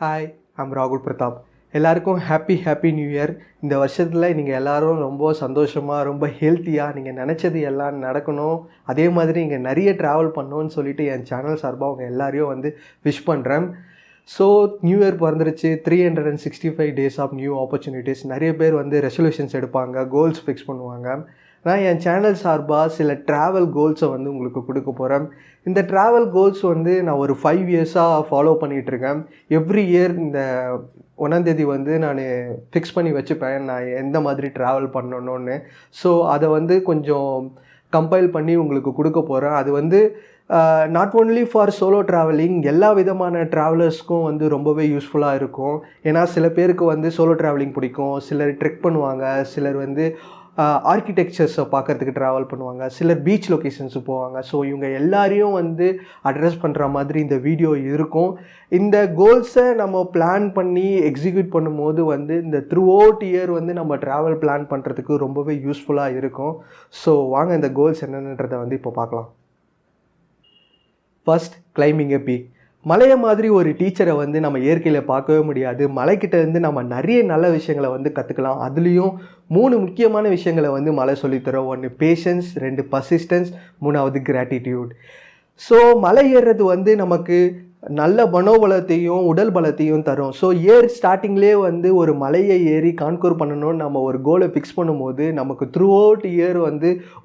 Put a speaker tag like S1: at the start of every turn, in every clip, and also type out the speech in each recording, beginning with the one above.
S1: Hi, I'm ராகுல் பிரதாப். எல்லாருக்கும் happy new year. இந்த வருஷத்தில் நீங்கள் எல்லோரும் ரொம்ப சந்தோஷமாக, ரொம்ப ஹெல்த்தியாக, நீங்கள் நினச்சது எல்லாம் நடக்கணும். அதே மாதிரி நீங்கள் நிறைய ட்ராவல் பண்ணணும்னு சொல்லிட்டு என் சேனல் சார்பாக அவங்க எல்லாரையும் விஷ் பண்ணுறேன். ஸோ நியூ இயர் பிறந்துருச்சு. 365 டேஸ் ஆஃப் நியூ ஆப்பர்ச்சுனிட்டிஸ். நிறைய பேர் ரெசல்யூஷன்ஸ் எடுப்பாங்க, கோல்ஸ் ஃபிக்ஸ் பண்ணுவாங்க. நான் என் சேனல் சார்பாக சில ட்ராவல் கோல்ஸை உங்களுக்கு கொடுக்க போகிறேன். இந்த ட்ராவல் கோல்ஸ் நான் ஒரு 5 இயர்ஸாக ஃபாலோ பண்ணிகிட்ருக்கேன். எவ்ரி இயர் இந்த 1ஆம் தேதி நான் ஃபிக்ஸ் பண்ணி வச்சுப்பேன், நான் எந்த மாதிரி ட்ராவல் பண்ணணுன்னு. ஸோ அதை கொஞ்சம் கம்பைல் பண்ணி உங்களுக்கு கொடுக்க போகிறேன். அது not only for solo travelling, எல்லா விதமான ட்ராவலர்ஸ்க்கும் ரொம்பவே யூஸ்ஃபுல்லாக இருக்கும். ஏன்னா சில பேருக்கு சோலோ ட்ராவலிங் பிடிக்கும், சிலர் ட்ரெக் பண்ணுவாங்க, சிலர் ஆர்கிடெக்சர்ஸை பார்க்குறதுக்கு ட்ராவல் பண்ணுவாங்க, சிலர் பீச் லொக்கேஷன்ஸுக்கு போவாங்க. ஸோ இவங்க எல்லாரையும் அட்ரஸ் பண்ணுற மாதிரி இந்த வீடியோ இருக்கும். இந்த கோல்ஸை நம்ம பிளான் பண்ணி எக்ஸிக்யூட் பண்ணும்போது இந்த த்ரூ அவுட் இயர் நம்ம ட்ராவல் பிளான் பண்ணுறதுக்கு ரொம்பவே யூஸ்ஃபுல்லாக இருக்கும். ஸோ வாங்க இந்த கோல்ஸ் என்னென்னன்றதை இப்போ பார்க்கலாம். ஃபர்ஸ்ட், கிளைம்பிங் எ பீக். மலையை மாதிரி ஒரு டீச்சரை நம்ம இயற்கையில் பார்க்கவே முடியாது. மலைக்கிட்டேருந்து நம்ம நிறைய நல்ல விஷயங்களை கற்றுக்கலாம். அதுலேயும் 3 முக்கியமான விஷயங்களை மலை சொல்லித்தரோம். 1 பேஷன்ஸ், 2 பர்சிஸ்டன்ஸ், 3வது கிராட்டிடியூட். ஸோ மலை ஏறுறது நமக்கு நல்ல மனோபலத்தையும் உடல் பலத்தையும் தரும். ஸோ இயர் ஸ்டார்டிங்லேயே ஒரு மலையை ஏறி கான்கூர் பண்ணணும்னு நம்ம ஒரு கோலை ஃபிக்ஸ் பண்ணும்போது நமக்கு த்ரூ அவுட் இயர்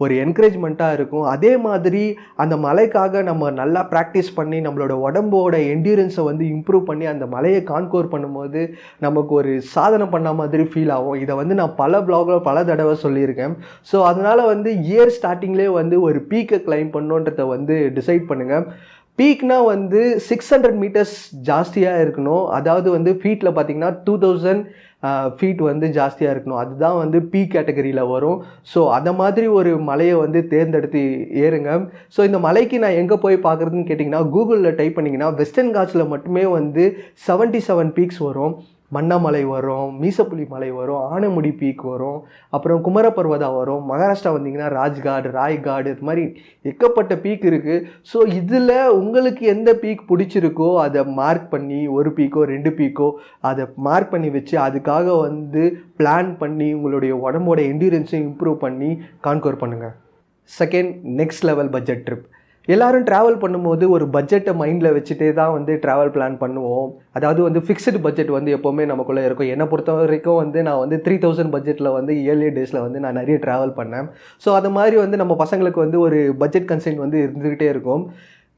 S1: ஒரு என்கரேஜ்மெண்ட்டாக இருக்கும். அதே மாதிரி அந்த மலைக்காக நம்ம நல்லா ப்ராக்டிஸ் பண்ணி நம்மளோட உடம்போட என்டியூரன்ஸை இம்ப்ரூவ் பண்ணி அந்த மலையை கான்கூர் பண்ணும்போது நமக்கு ஒரு சாதனை பண்ண மாதிரி ஃபீல் ஆகும். இதை நான் பல ப்ளாகில் பல தடவை சொல்லியிருக்கேன். ஸோ அதனால் இயர் ஸ்டார்டிங்லேயே ஒரு பீக்கை கிளைம் பண்ணுன்றதை டிசைட் பண்ணுங்கள். பீக்னா 600 மீட்டர்ஸ் ஜாஸ்தியாக இருக்கணும். அதாவது ஃபீட்டில் பார்த்திங்கன்னா 2000 ஃபீட் ஜாஸ்தியாக இருக்கணும். அதுதான் பீக் கேட்டகரியில் வரும். ஸோ அந்த மாதிரி ஒரு மலையை தேர்ந்தெடுத்து ஏறுங்க. ஸோ இந்த மலைக்கு நான் எங்கே போய் பார்க்குறதுன்னு கேட்டிங்கன்னா, கூகுளில் டைப் பண்ணிங்கன்னா வெஸ்டர்ன் காட்ஸில் மட்டுமே 77 பீக்ஸ் வரும். மன்னாமலை வரும், மீசப்புலி மலை வரும், ஆனைமுடி பீக் வரும், அப்புறம் குமரப்பர்வதா வரும். மகாராஷ்டிரா வந்தீங்கன்னா ராஜ்காட், ராய்காட், இது மாதிரி எக்கப்பட்ட பீக் இருக்குது. ஸோ இதில் உங்களுக்கு எந்த பீக் பிடிச்சிருக்கோ அதை மார்க் பண்ணி 1 பீக்கோ 2 பீக்கோ அதை மார்க் பண்ணி வச்சு அதுக்காக பிளான் பண்ணி உங்களுடைய உடம்போட என்டியூரன்ஸையும் இம்ப்ரூவ் பண்ணி கான்கோர் பண்ணுங்கள். Second, next level budget trip. எல்லோரும் ட்ராவல் பண்ணும்போது ஒரு பட்ஜெட்டை மைண்டில் வச்சுட்டே தான் ட்ராவல் பிளான் பண்ணுவோம். அதாவது ஃபிக்ஸ்டு பட்ஜெட் எப்போவுமே நமக்குள்ளே இருக்கும். என்னை பொறுத்த வரைக்கும் நான் 3000 பட்ஜெட்டில் இயர்லி டேஸில் நான் நிறைய ட்ராவல் பண்ணேன். ஸோ அது மாதிரி நம்ம பசங்களுக்கு ஒரு பட்ஜெட் கன்ஸ்ட்ரெயின்ட் இருந்துக்கிட்டே இருக்கும்.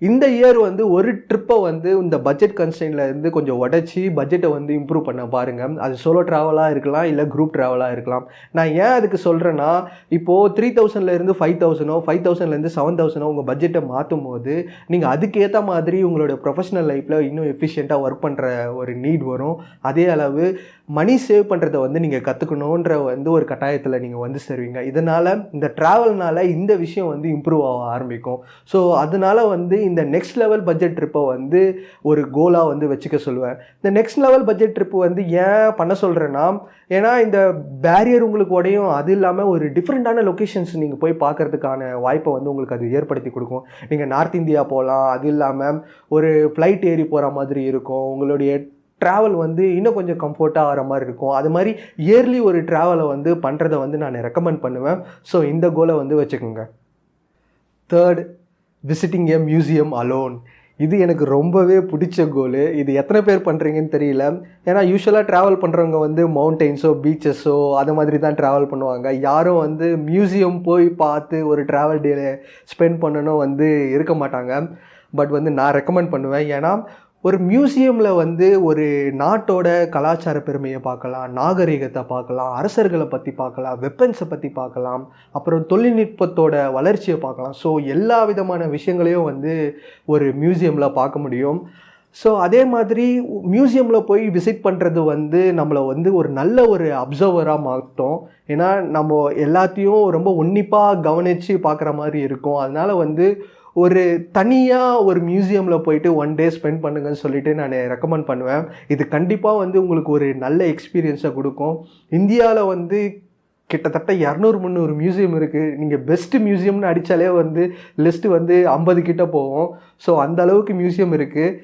S1: இந்த இயர் ஒரு ட்ரிப்பை இந்த பட்ஜெட் கன்ஸ்ட்ரெயின்ட்லேருந்து கொஞ்சம் உடச்சி பட்ஜெட்டை இம்ப்ரூவ் பண்ண பாருங்கள். அது சோலோ ட்ராவலாக இருக்கலாம், இல்லை குரூப் ட்ராவலாக இருக்கலாம். நான் ஏன் அதுக்கு சொல்கிறேன்னா, இப்போது 3000லேருந்து 5000 5000லேருந்து 7000 உங்கள் பட்ஜெட்டை மாற்றும் போது நீங்கள் அதுக்கேற்ற மாதிரி உங்களோட ப்ரொஃபஷனல் லைஃப்பில் இன்னும் எஃபிஷியண்ட்டாக ஒர்க் பண்ணுற ஒரு நீட் வரும். அதே அளவு மணி சேவ் பண்ணுறதை நீங்கள் கற்றுக்கணுன்ற ஒரு கட்டாயத்தில் நீங்கள் சேருவீங்க. இதனால் இந்த ட்ராவல்னால் இந்த விஷயம் இம்ப்ரூவ் ஆக ஆரம்பிக்கும். ஸோ அதனால் இந்த நெக்ஸ்ட் லெவல் பட்ஜெட் ட்ரிப்பை ஒரு கோலாக வச்சுக்க சொல்லுவேன். இந்த நெக்ஸ்ட் லெவல் பட்ஜெட் ட்ரிப்பு ஏன் பண்ண சொல்கிறேன்னா, ஏன்னா இந்த பேரியர் உங்களுக்கு உடையும், அது இல்லாமல் ஒரு டிஃப்ரெண்ட்டான லொக்கேஷன்ஸ் நீங்கள் போய் பார்க்குறதுக்கான வாய்ப்பை உங்களுக்கு அது ஏற்படுத்தி கொடுக்கும். நீங்கள் நார்த் இந்தியா போகலாம், அது இல்லாமல் ஒரு ஃப்ளைட் ஏறி போகிற மாதிரி இருக்கும். உங்களுடைய ட்ராவல் இன்னும் கொஞ்சம் கம்ஃபர்ட்டாக ஆகிற மாதிரி இருக்கும். அது மாதிரி இயர்லி ஒரு ட்ராவலை பண்ணுறதை நான் ரெக்கமெண்ட் பண்ணுவேன். ஸோ இந்த கோலை வச்சுக்கோங்க. தேர்ட், விசிட்டிங் எ மியூசியம் அலோன். இது எனக்கு ரொம்பவே பிடிச்ச கோலு. இது எத்தனை பேர் பண்ணுறீங்கன்னு தெரியல. ஏன்னா யூஸ்வலாக ட்ராவல் பண்ணுறவங்க மவுண்டெயின்ஸோ பீச்சஸோ அது மாதிரி தான் ட்ராவல் பண்ணுவாங்க. யாரும் மியூசியம் போய் பார்த்து ஒரு ட்ராவல் டே ஸ்பெண்ட் பண்ணணும் இருக்க மாட்டாங்க. பட் நான் ரெக்கமெண்ட் பண்ணுவேன். ஏன்னா ஒரு மியூசியமில் ஒரு நாட்டோட கலாச்சார பெருமையை பார்க்கலாம், நாகரிகத்தை பார்க்கலாம், அரசர்களை பற்றி பார்க்கலாம், வெப்பன்ஸை பற்றி பார்க்கலாம், அப்புறம் தொழில்நுட்பத்தோட வளர்ச்சியை பார்க்கலாம். ஸோ எல்லா விதமான விஷயங்களையும் ஒரு மியூசியமில் பார்க்க முடியும். ஸோ அதே மாதிரி மியூசியமில் போய் விசிட் பண்ணுறது நம்மளை ஒரு நல்ல ஒரு அப்சர்வராக மாற்றும். ஏன்னா நம்ம எல்லாத்தையும் ரொம்ப உன்னிப்பாக கவனித்து பார்க்குற மாதிரி இருக்கும். அதனால் ஒரு தனியாக ஒரு மியூசியமில் போயிட்டு 1 டே ஸ்பெண்ட் பண்ணுங்கன்னு சொல்லிட்டு நான் ரெக்கமெண்ட் பண்ணுவேன். இது கண்டிப்பாக உங்களுக்கு ஒரு நல்ல எக்ஸ்பீரியன்ஸை கொடுக்கும். இந்தியாவில் கிட்டத்தட்ட 200-300 மியூசியம் இருக்குது. நீங்கள் பெஸ்ட்டு மியூசியம்னு அடித்தாலே லிஸ்ட்டு 50 கிட்ட போகும். ஸோ அந்த அளவுக்கு மியூசியம் இருக்குது.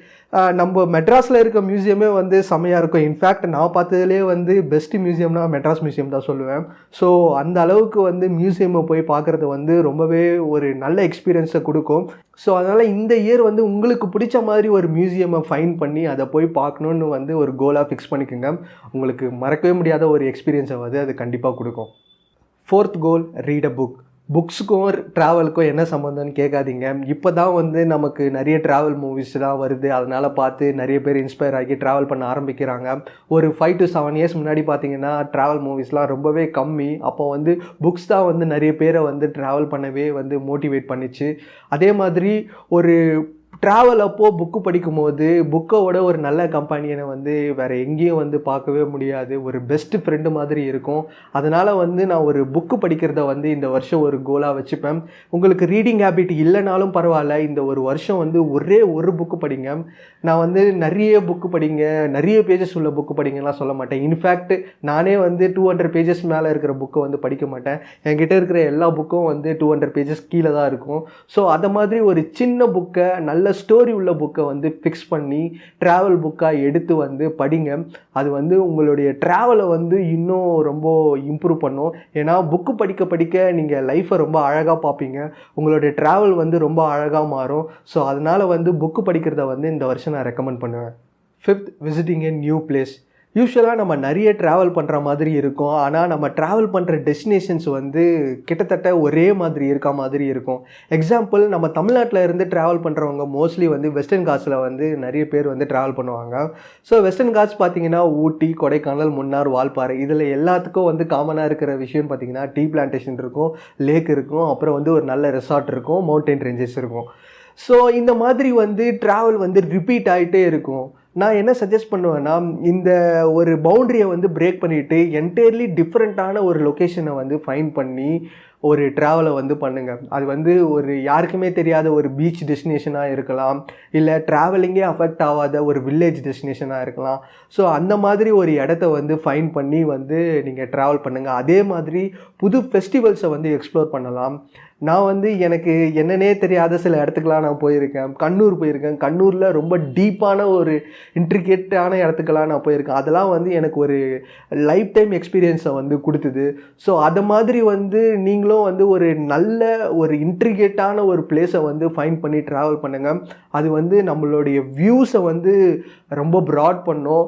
S1: நம்ம மெட்ராஸில் இருக்க மியூசியமே வந்து செம்மையாக இருக்கும். இன்ஃபேக்ட் நான் பார்த்ததுலேயே வந்து பெஸ்ட்டு மியூசியம்னா மெட்ராஸ் மியூசியம் தான் சொல்லுவேன். ஸோ அந்த அளவுக்கு வந்து மியூசியமை போய் பார்க்குறது வந்து ரொம்பவே ஒரு நல்ல எக்ஸ்பீரியன்ஸை கொடுக்கும். ஸோ அதனால் இந்த இயர் வந்து உங்களுக்கு பிடிச்ச மாதிரி ஒரு மியூசியமை ஃபைன் பண்ணி அதை போய் பார்க்கணுன்னு வந்து ஒரு கோலாக ஃபிக்ஸ் பண்ணிக்கோங்க. உங்களுக்கு மறக்கவே முடியாத ஒரு எக்ஸ்பீரியன்ஸை வந்து அது கண்டிப்பாக கொடுக்கும். 4th goal, read a book. புக்ஸுக்கும் ட்ராவலுக்கும் என்ன சம்மந்தம்னு கேட்காதீங்க. இப்போ தான் வந்து நமக்கு நிறைய ட்ராவல் மூவிஸ்லாம் வருது. அதனால் பார்த்து நிறைய பேர் இன்ஸ்பயர் ஆகி ட்ராவல் பண்ண ஆரம்பிக்கிறாங்க. ஒரு 5 to 7 இயர்ஸ் முன்னாடி பார்த்தீங்கன்னா ட்ராவல் மூவிஸ்லாம் ரொம்பவே கம்மி. அப்போ வந்து புக்ஸ் தான் வந்து நிறைய பேரை வந்து ட்ராவல் பண்ணவே வந்து மோட்டிவேட் பண்ணிச்சு. அதே மாதிரி ஒரு ட்ராவல் அப்போது புக்கு படிக்கும்போது புக்கோட ஒரு நல்ல கம்பெனியனை வந்து வேறு எங்கேயும் வந்து பார்க்கவே முடியாது. ஒரு பெஸ்ட்டு ஃப்ரெண்டு மாதிரி இருக்கும். அதனால் வந்து நான் ஒரு புக்கு படிக்கிறத வந்து இந்த வருஷம் ஒரு கோலாக வச்சுப்பேன். உங்களுக்கு ரீடிங் ஹேபிட் இல்லைனாலும் பரவாயில்ல, இந்த ஒரு வருஷம் வந்து ஒரே ஒரு புக்கு படிங்க. நான் வந்து நிறைய புக்கு படிங்க, நிறைய பேஜஸ் உள்ள புக்கு படிங்கலாம் சொல்ல மாட்டேன். இன்ஃபேக்ட் நானே வந்து 200 பேஜஸ் மேலே இருக்கிற புக்கை வந்து படிக்க மாட்டேன். என்கிட்ட இருக்கிற எல்லா புக்கும் வந்து 200 பேஜஸ் கீழே தான் இருக்கும். ஸோ அதை மாதிரி ஒரு சின்ன புக்கை, நல்ல ஸ்டோரி உள்ள புக்கை வந்து ஃபிக்ஸ் பண்ணி ட்ராவல் புக்காக எடுத்து வந்து படிங்க. அது வந்து உங்களுடைய ட்ராவலை வந்து இன்னும் ரொம்ப இம்ப்ரூவ் பண்ணும். ஏன்னா புக்கு படிக்க படிக்க நீங்கள் லைஃப்பை ரொம்ப அழகாக பார்ப்பீங்க. உங்களுடைய ட்ராவல் வந்து ரொம்ப அழகாக மாறும். ஸோ அதனால் வந்து புக்கு படிக்கிறத வந்து இந்த வருஷம் நான் ரெக்கமெண்ட் பண்ணுவேன். 5th, visiting a new place. யூஸ்வலாக நம்ம நிறைய ட்ராவல் பண்ணுற மாதிரி இருக்கும். ஆனால் நம்ம ட்ராவல் பண்ணுற டெஸ்டினேஷன்ஸ் வந்து கிட்டத்தட்ட ஒரே மாதிரி இருக்க மாதிரி இருக்கும். எக்ஸாம்பிள், நம்ம தமிழ்நாட்டில் இருந்து ட்ராவல் பண்ணுறவங்க மோஸ்ட்லி வந்து வெஸ்டர்ன் காட்ஸில் வந்து நிறைய பேர் வந்து ட்ராவல் பண்ணுவாங்க. ஸோ வெஸ்டர்ன் காட்ஸ் பார்த்திங்கன்னா ஊட்டி, கொடைக்கானல், முன்னார், வால்பாறை, இதில் எல்லாத்துக்கும் வந்து காமனாக இருக்கிற விஷயம் பார்த்திங்கன்னா டீ பிளான்டேஷன் இருக்கும், லேக் இருக்கும், அப்புறம் வந்து ஒரு நல்ல ரெசார்ட் இருக்கும், மவுண்டைன் ரேஞ்சஸ் இருக்கும். ஸோ இந்த மாதிரி வந்து ட்ராவல் வந்து ரிப்பீட் ஆகிட்டே இருக்கும். நான் என்ன சஜஸ்ட் பண்ணுவேன்னா, இந்த ஒரு பவுண்ட்ரியை வந்து பிரேக் பண்ணிவிட்டு என்டையர்லி டிஃப்ரெண்ட்டான ஒரு லொக்கேஷனை வந்து ஃபைண்ட் பண்ணி ஒரு ட்ராவலை வந்து பண்ணுங்கள். அது வந்து ஒரு யாருக்குமே தெரியாத ஒரு பீச் டெஸ்டினேஷனாக இருக்கலாம், இல்லை ட்ராவலிங்கே அஃபெக்ட் ஆகாத ஒரு வில்லேஜ் டெஸ்டினேஷனாக இருக்கலாம். ஸோ அந்த மாதிரி ஒரு இடத்த வந்து ஃபைண்ட் பண்ணி வந்து நீங்கள் ட்ராவல் பண்ணுங்கள். அதே மாதிரி புது ஃபெஸ்டிவல்ஸை வந்து எக்ஸ்ப்ளோர் பண்ணலாம். நான் வந்து எனக்கு என்னன்னே தெரியாத சில இடத்துக்கெலாம் நான் போயிருக்கேன். கண்ணூர் போயிருக்கேன். கண்ணூரில் ரொம்ப டீப்பான ஒரு இன்ட்ரிகேட்டான இடத்துக்கெல்லாம் நான் போயிருக்கேன். அதெல்லாம் வந்து எனக்கு ஒரு லைஃப் டைம் எக்ஸ்பீரியன்ஸை வந்து கொடுத்துது. ஸோ அதை மாதிரி வந்து நீங்களும் வந்து ஒரு நல்ல ஒரு இன்ட்ரிகேட்டான ஒரு பிளேஸை வந்து ஃபைண்ட் பண்ணி ட்ராவல் பண்ணுங்கள். அது வந்து நம்மளுடைய வியூஸை வந்து ரொம்ப ப்ராட் பண்ணும்.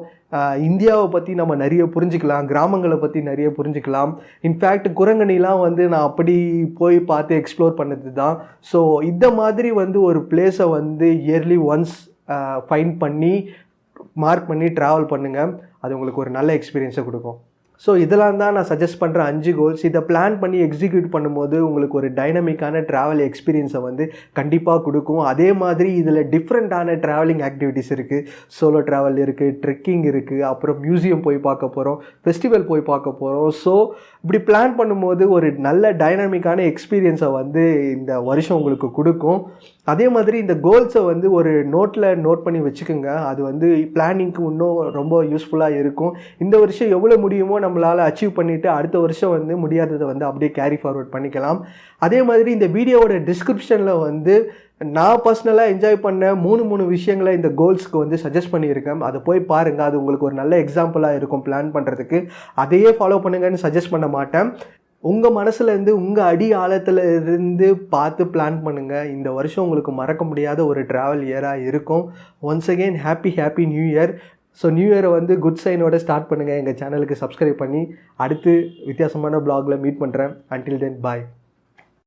S1: இந்தியாவை பற்றி நம்ம நிறைய புரிஞ்சுக்கலாம், கிராமங்களை பற்றி நிறைய புரிஞ்சுக்கலாம். இன்ஃபேக்ட் குரங்கணிலாம் வந்து நான் அப்படி போய் பார்த்து எக்ஸ்ப்ளோர் பண்ணது தான். ஸோ இந்த மாதிரி வந்து ஒரு பிளேஸை வந்து இயர்லி ஒன்ஸ் ஃபைண்ட் பண்ணி மார்க் பண்ணி ட்ராவல் பண்ணுங்கள். அது உங்களுக்கு ஒரு நல்ல எக்ஸ்பீரியன்ஸை கொடுக்கும். ஸோ இதெல்லாம் தான் நான் சஜஸ்ட் பண்ணுற 5 கோல்ஸ். இதை பிளான் பண்ணி எக்ஸிக்யூட் பண்ணும்போது உங்களுக்கு ஒரு டைனமிக்கான ட்ராவல் எக்ஸ்பீரியன்ஸை வந்து கண்டிப்பாக கொடுக்கும். அதே மாதிரி இதில் டிஃப்ரெண்ட்டான ட்ராவலிங் ஆக்டிவிட்டீஸ் இருக்குது. சோலோ ட்ராவல் இருக்குது, ட்ரெக்கிங் இருக்குது, அப்புறம் மியூசியம் போய் பார்க்க போகிறோம், ஃபெஸ்டிவல் போய் பார்க்க போகிறோம். ஸோ இப்படி பிளான் பண்ணும்போது ஒரு நல்ல டைனமிக்கான எக்ஸ்பீரியன்ஸை வந்து இந்த வருஷம் உங்களுக்கு கொடுக்கும். அதே மாதிரி இந்த கோல்ஸை வந்து ஒரு நோட்டில் நோட் பண்ணி வச்சுக்கோங்க. அது வந்து பிளானிங்க்கு இன்னும் ரொம்ப யூஸ்ஃபுல்லாக இருக்கும். இந்த வருஷம் எவ்வளோ முடியுமோ நம்மளால் அச்சீவ் பண்ணிவிட்டு அடுத்த வருஷம் வந்து முடியாததை வந்து அப்படியே கேரி ஃபார்வர்ட் பண்ணிக்கலாம். அதே மாதிரி இந்த வீடியோவோட டிஸ்கிரிப்ஷனில் வந்து நான் பர்சனலாக என்ஜாய் பண்ண 3 விஷயங்களை இந்த கோல்ஸ்க்கு வந்து சஜஸ்ட் பண்ணியிருக்கேன். அதை போய் பாருங்கள். அது உங்களுக்கு ஒரு நல்ல எக்ஸாம்பிளாக இருக்கும் பிளான் பண்ணுறதுக்கு. அதையே ஃபாலோ பண்ணுங்கன்னு சஜஸ்ட் பண்ண மாட்டேன். உங்கள் மனசுலேருந்து, உங்கள் அடி ஆழத்தில் இருந்து பார்த்து பிளான் பண்ணுங்கள். இந்த வருஷம் உங்களுக்கு மறக்க முடியாத ஒரு ட்ராவல் இயராக இருக்கும். Once again happy new year. So new இயரை வந்து குட் சைனோட ஸ்டார்ட் பண்ணுங்கள். எங்கள் சேனலுக்கு சப்ஸ்கிரைப் பண்ணி அடுத்து வித்தியாசமான ப்ளாகில் மீட் பண்ணுறேன். அன்டில் தென் பாய்.